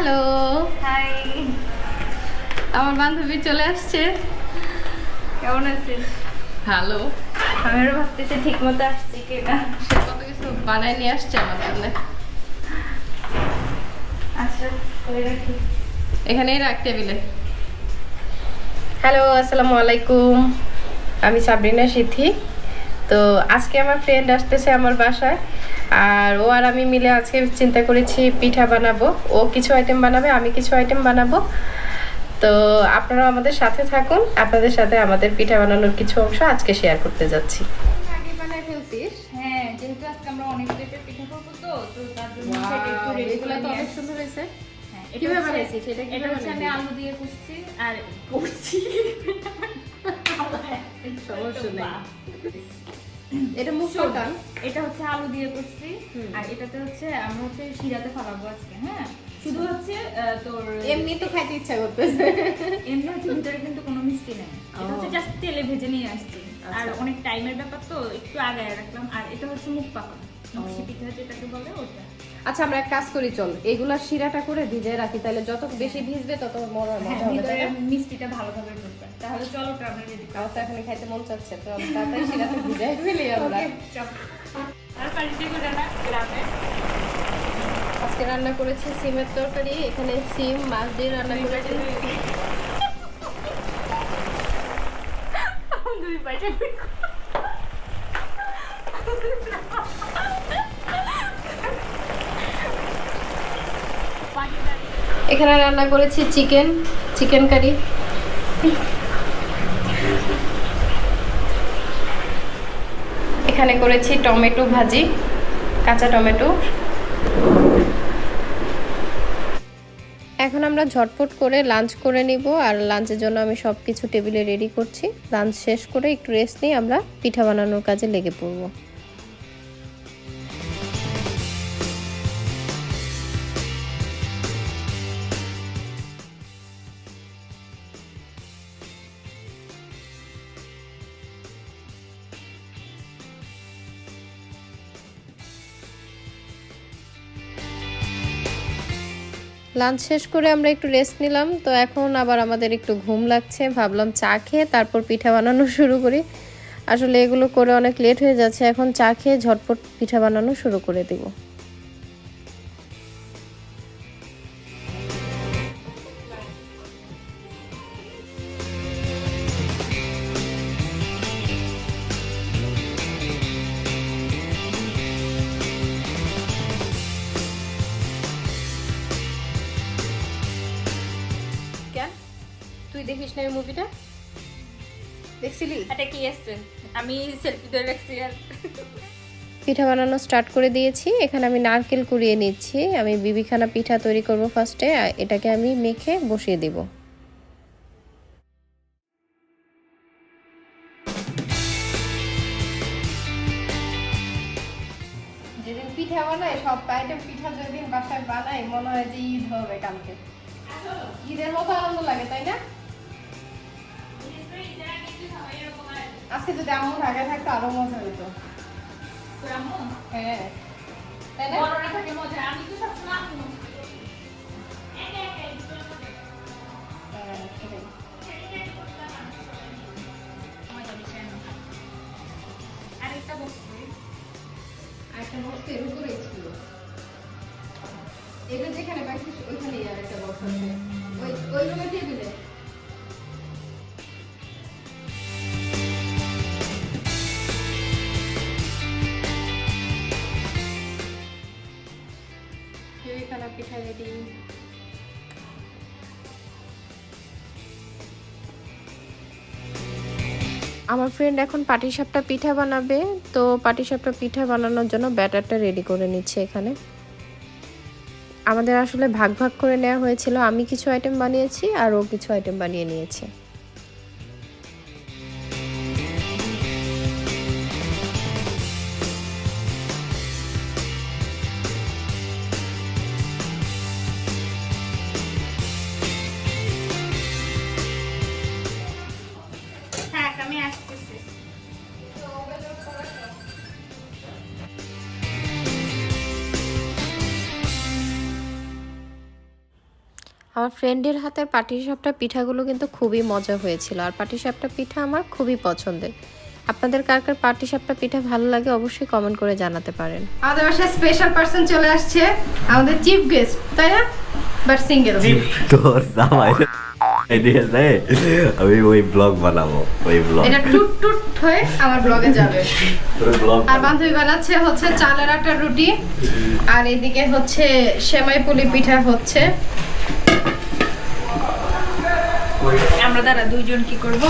Hello, high, আমার বান্ধবী চলে আসছে। কেমন আছিস? ভালো। আমিও ভাবতেছি ঠিক মতো আসছি কিনা। সে কত কিছু বানায় নিয়ে আসছে আমার জন্য। আচ্ছা, করে রাখি। এখানেই রাখ টেবিলে। হ্যালো, আসসালামু আলাইকুম। আমি সাবরিনা সিথি। তো আজকে আমার ফ্রেন্ড আসতেছে আমার বাসায়, আর ও আর আমি মিলে আজকে চিন্তা করেছি পিঠা বানাবো। ও কিছু আইটেম বানাবে, আমি কিছু আইটেম বানাবো। তো আপনারা আমাদের সাথে থাকুন, আপনাদের সাথে আমাদের পিঠা বানানোর কিছু অংশ আজকে শেয়ার করতে যাচ্ছি। আগে বানায় ফেলছিস? হ্যাঁ, যেহেতু আজকে আমরা অনেক টাইপের পিঠা করবো তো তার জন্য Wow, সেটা একটু রেডি এগুলো করে তো নিয়ে অনেক আসছি। সুন্দর হয়েছে। হ্যাঁ, কিভাবে বানাইছিস? এটা এটা কিভাবে হচ্ছে আমি বানাইছিস? আলু দিয়ে করছি। সমস্যা নেই। এটা মুখ শোন, টান। এটা হচ্ছে আলু দিয়ে করছি আর এটাতে হচ্ছে আমরা হচ্ছে শিরাতে ফালাবো আজকে। হ্যাঁ, শুধু হচ্ছে তোর এমনি তো খাইতে ইচ্ছা করতেছে। এমনি হচ্ছে ভিতরে কিন্তু কোনো মিষ্টি নেই, এটা হচ্ছে জাস্ট তেলে ভেজে নিয়ে আসছি। আর আচ্ছা। অনেক টাইমের ব্যাপার তো একটু আগায় রাখলাম। আর এটা হচ্ছে মুখ পাকানো নকশি পিঠা যেটাকে বলে ওটা। আচ্ছা, আমরা এক কাজ করি, চল এগুলা শিরাটা করে ভিজিয়ে রাখি, তাহলে যত বেশি ভিজবে তত মজা হ্যাঁ, হবে, ভিতরে তাই না? মিষ্টিটা ভালোভাবে ঢুকবে। তাহলে চলো ওটা আমরা রেডি করি। আমার তো এখন খাইতে মন চাচ্ছে, তো তাড়াতাড়ি শিরাটা ভিজাই ফেলি আমরা। ওকে, চলো। আর পার্টি করে না গ্রামে আজকে রান্না করেছি সিমের তরকারি, এখানে সিম মাছ দিয়ে রান্না করেছি। দুই পাশে এখানে রান্না করেছি চিকেন কারি। এখানে করেছি টমেটো ভাজি, কাঁচা টমেটো। এখন আমরা ঝটপট করে লাঞ্চ করে নিব, আর লাঞ্চের জন্য আমি সব কিছু টেবিলে রেডি করছি। লাঞ্চ শেষ করে একটু রেস্ট নিয়ে আমরা পিঠা বানানোর কাজে লেগে পড়ব। লাঞ্চ শেষ করে আমরা একটু রেস্ট নিলাম, তো এখন আবার আমাদের একটু ঘুম লাগছে, ভাবলাম চা খেয়ে তারপর পিঠা বানানো শুরু করি। আসলে এগুলো করে অনেক লেট হয়ে যাচ্ছে, এখন চা খেয়ে ঝটপট পিঠা বানানো শুরু করে দিব। কেন তুই দেখিস না এই মুভিটা? দেখছিলি? এটা কি আসছে? আমি সেলফি ধরে রাখছি আর পিঠা বানানো স্টার্ট করে দিয়েছি। এখানে আমি নারকেল কুড়িয়ে নিচ্ছি। আমি বিবিখানা পিঠা তৈরি করব ফার্স্টে, এটাকে আমি মেখে বসিয়ে দিব। যেদিন পিঠা বানাই, সব আইটেম পিঠা যেদিন বাসায় বানাই, মনে হয় যে ঈদ হবে কালকে। ঈদের মতো আনন্দ লাগে, তাই না? আজকে যদি আম্মু ঢাকায় থাকতো আরো মজা হতো। হ্যাঁ, তাই না? হ্যাঁ, সেটাই। আরেকটা বক্স এর উপরেই ছিল। এটা যেখানে পাইছিস ওইখানেই আরেকটা বক্স আছে, ওই রুমের টেবিলে। বিবিখানা পিঠা রেডি। আমার ফ্রেন্ড এখন পাটিসাপটা পিঠা বানাবে, তো পাটিসাপটা পিঠা বানানোর জন্য ব্যাটারটা রেডি করে নিচ্ছে এখানে। আমাদের আসলে ভাগ ভাগ করে নেওয়া হয়েছিল, আমি কিছু আইটেম বানিয়েছি আর ও কিছু আইটেম বানিয়ে নিয়েছে। হ্যাঁ, আমি আসতেছি। আমার ফ্রেন্ডের হাতের পাটিসাপটা পিঠাগুলো কিন্তু খুবই মজা হয়েছিল, আর পাটিসাপটা পিঠা আমার খুবই পছন্দের। আপনাদের কার কার পাটিসাপটা পিঠা ভালো লাগে অবশ্যই কমেন্ট করে জানাতে পারেন। আমাদের বাসায় স্পেশাল পারসন চলে আসছে, আমাদের চিফ গেস্ট, তাই না? But single. তোর জামাই দিয়েছে আমি ওই ব্লগ বানাবো, ওই ব্লগ এটা টুট টুট হয়ে আমার ব্লগে যাবে। তোর ব্লগ আর বান্ধবী বানাচ্ছে হচ্ছে চালের আটার রুটি, আর এদিকে হচ্ছে সেমাই পুলি পিঠা হচ্ছে। আমরা দাঁড়া দুইজন কি করব?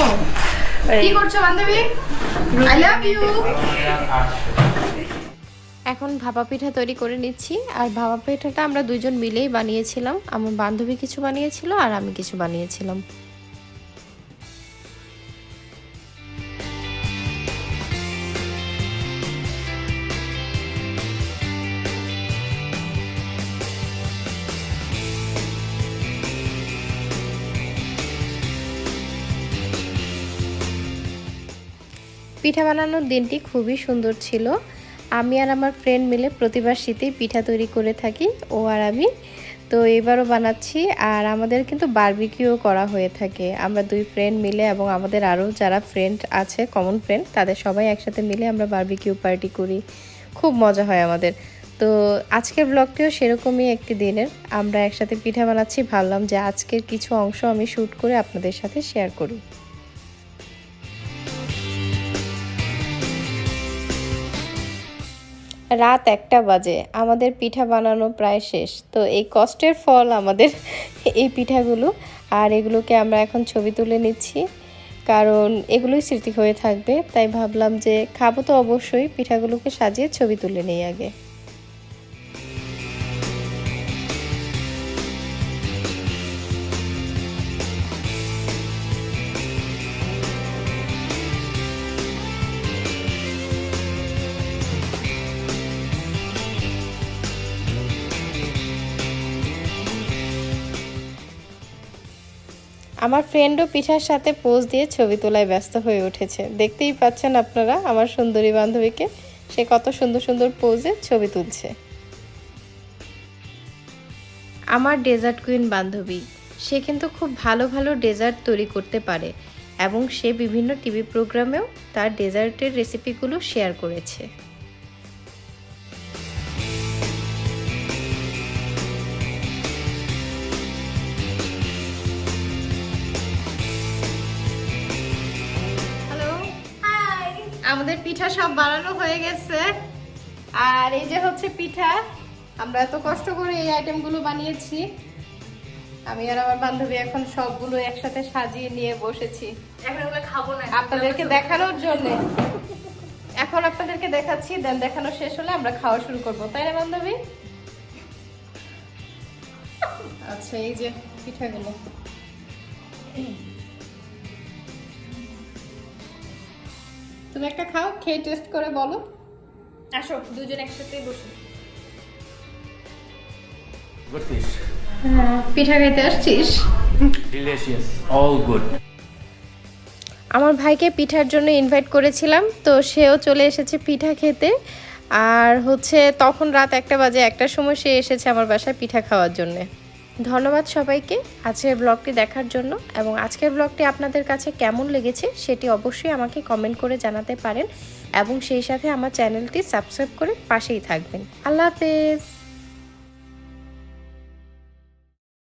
কি করছো বান্ধবী? I love you. এখন ভাপা পিঠা তৈরি করে নিচ্ছি, আর ভাপা পিঠাটা আমরা দুইজন মিলেই বানিয়েছিলাম। আমার বান্ধবী কিছু বানিয়েছিল আর আমি কিছু বানিয়েছিলাম। পিঠা বানানোর দিনটি খুবই সুন্দর ছিল। আমি আর আমার ফ্রেন্ড মিলে প্রতিবার শীতেই পিঠা তৈরি করে থাকি, ও আর আমি। তো এবারও বানাচ্ছি, আর আমাদের কিন্তু বারবিকিউ করা হয়ে থাকে। আমরা দুই ফ্রেন্ড মিলে এবং আমাদের আরও যারা ফ্রেন্ড আছে, কমন ফ্রেন্ড, তাদের সবাই একসাথে মিলে আমরা বারবিকিউ পার্টি করি। খুব মজা হয় আমাদের। তো আজকের ব্লগটিও সেরকমই একটি দিনের। আমরা একসাথে পিঠা বানাচ্ছি, ভাবলাম যে আজকের কিছু অংশ আমি শ্যুট করে আপনাদের সাথে শেয়ার করি। রাত 1টা বাজে, আমাদের পিঠা বানানো প্রায় শেষ। তো এই কষ্টের ফল আমাদের এই পিঠাগুলো, আর এগুলোকে আমরা এখন ছবি তুলে নিচ্ছি, কারণ এগুলোই স্মৃতি হয়ে থাকবে। তাই ভাবলাম যে খাবো তো অবশ্যই, পিঠাগুলোকে সাজিয়ে ছবি তুলে নেই আগে। আমার ফ্রেন্ডও পিঠার সাথে পোজ দিয়ে ছবি তোলায় ব্যস্ত হয়ে উঠেছে। দেখতেই পাচ্ছেন আপনারা আমার সুন্দরী বান্ধবীকে, সে কত সুন্দর সুন্দর পোজে ছবি তুলছে। আমার ডেজার্ট কুইন বান্ধবী, সে কিন্তু খুব ভালো ভালো ডেজার্ট তৈরি করতে পারে, এবং সে বিভিন্ন টিভি প্রোগ্রামেও তার ডেজার্টের রেসিপিগুলো শেয়ার করেছে। আমাদের পিঠা সব বানানো হয়ে গেছে, আর এই যে হচ্ছে পিঠা। আমরা এত কষ্ট করে এই আইটেমগুলো বানিয়েছি। আমি আর আমার বান্ধবী এখন সবগুলো একসাথে সাজিয়ে নিয়ে বসেছি এখন ওগুলো খাবো না আপনাদেরকে দেখানোর জন্য। এখন আপনাদেরকে দেখাচ্ছি, দেন দেখানো শেষ হলে আমরা খাওয়া শুরু করবো, তাই না বান্ধবী? আচ্ছা, এই যে পিঠাগুলো। তুমি একটা খাও, খেয়ে টেস্ট করে বলো। আসো দুজন একসাথে বসে। পিঠা খাইতে আসছিস? Delicious, all good. আমার ভাইকে পিঠার জন্য ইনভাইট করেছিলাম, তো সেও চলে এসেছে পিঠা খেতে। আর হচ্ছে তখন রাত 1টা বাজে, 1টার সময় সে এসেছে আমার বাসায় পিঠা খাওয়ার জন্য। ধন্যবাদ সবাইকে আজকের ব্লগটি দেখার জন্য, এবং আজকের ব্লগটি আপনাদের কাছে কেমন লেগেছে সেটি অবশ্যই আমাকে কমেন্ট করে জানাতে পারেন, এবং সেই সাথে আমার চ্যানেলটি সাবস্ক্রাইব করে পাশেই থাকবেন। আল্লাহ হাফেজ।